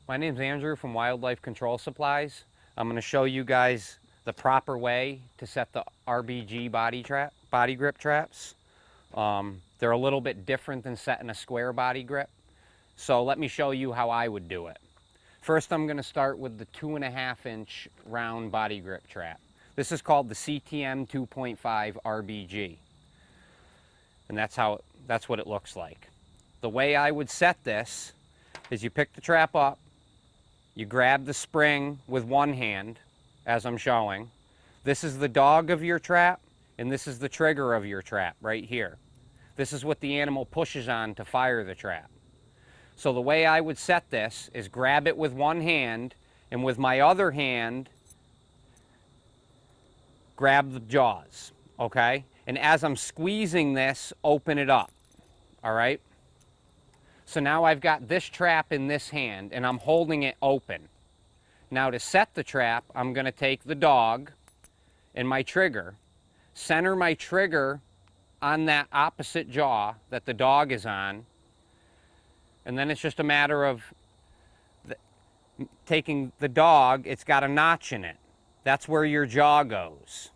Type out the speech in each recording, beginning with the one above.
My name's Andrew from Wildlife Control Supplies. I'm going to show you guys the proper way to set the RBG body grip traps. They're a little bit different than setting a square body grip. So let me show you how I would do it. First, I'm going to start with the 2.5-inch round body grip trap. This is called the CTM 2.5 RBG. And that's what it looks like. The way I would set this is you pick the trap up, you grab the spring with one hand, as I'm showing. This is the dog of your trap, and this is the trigger of your trap right here. This is what the animal pushes on to fire the trap. So the way I would set this is grab it with one hand, and with my other hand, grab the jaws, okay? And as I'm squeezing this, open it up, all right? So now I've got this trap in this hand, and I'm holding it open. Now to set the trap, I'm going to take the dog and my trigger, center my trigger on that opposite jaw that the dog is on, and then it's just a matter of taking the dog. It's got a notch in it. That's where your jaw goes.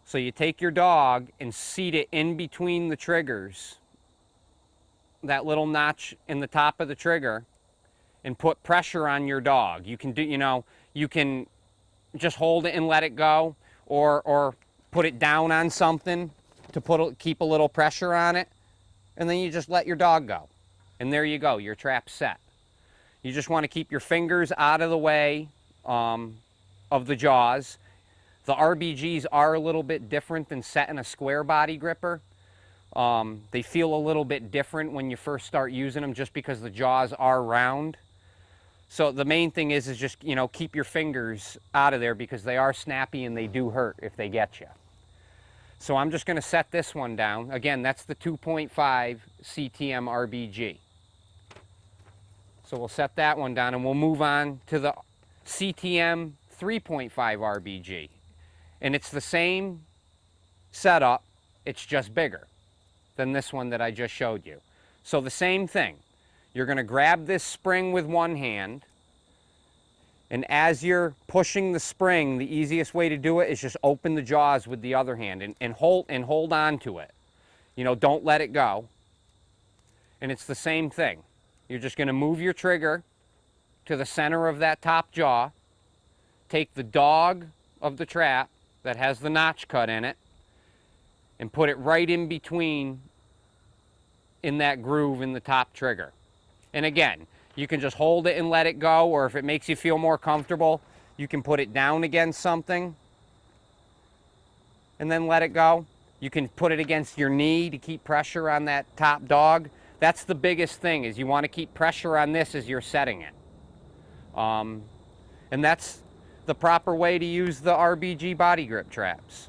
So you take your dog and seat it in between the triggers, that little notch in the top of the trigger, and put pressure on your dog. You can do, you can just hold it and let it go, or put it down on something to keep a little pressure on it, and then you just let your dog go. And there you go, your trap's set. You just want to keep your fingers out of the way of the jaws. The RBGs are a little bit different than setting a square body gripper. They feel a little bit different when you first start using them, just because the jaws are round. So the main thing is just, keep your fingers out of there, because they are snappy and they do hurt if they get you. So I'm just going to set this one down. Again, that's the 2.5 CTM RBG. So we'll set that one down, and we'll move on to the CTM 3.5 RBG. And it's the same setup, it's just bigger than this one that I just showed you. So the same thing. You're going to grab this spring with one hand, and as you're pushing the spring, the easiest way to do it is just open the jaws with the other hand and hold on to it. Don't let it go. And it's the same thing. You're just going to move your trigger to the center of that top jaw, take the dog of the trap that has the notch cut in it, and put it right in between in that groove in the top trigger. And again, you can just hold it and let it go, or if it makes you feel more comfortable, you can put it down against something and then let it go. You can put it against your knee to keep pressure on that top dog. That's the biggest thing, is you want to keep pressure on this as you're setting it. And that's the proper way to use the RBG body grip traps.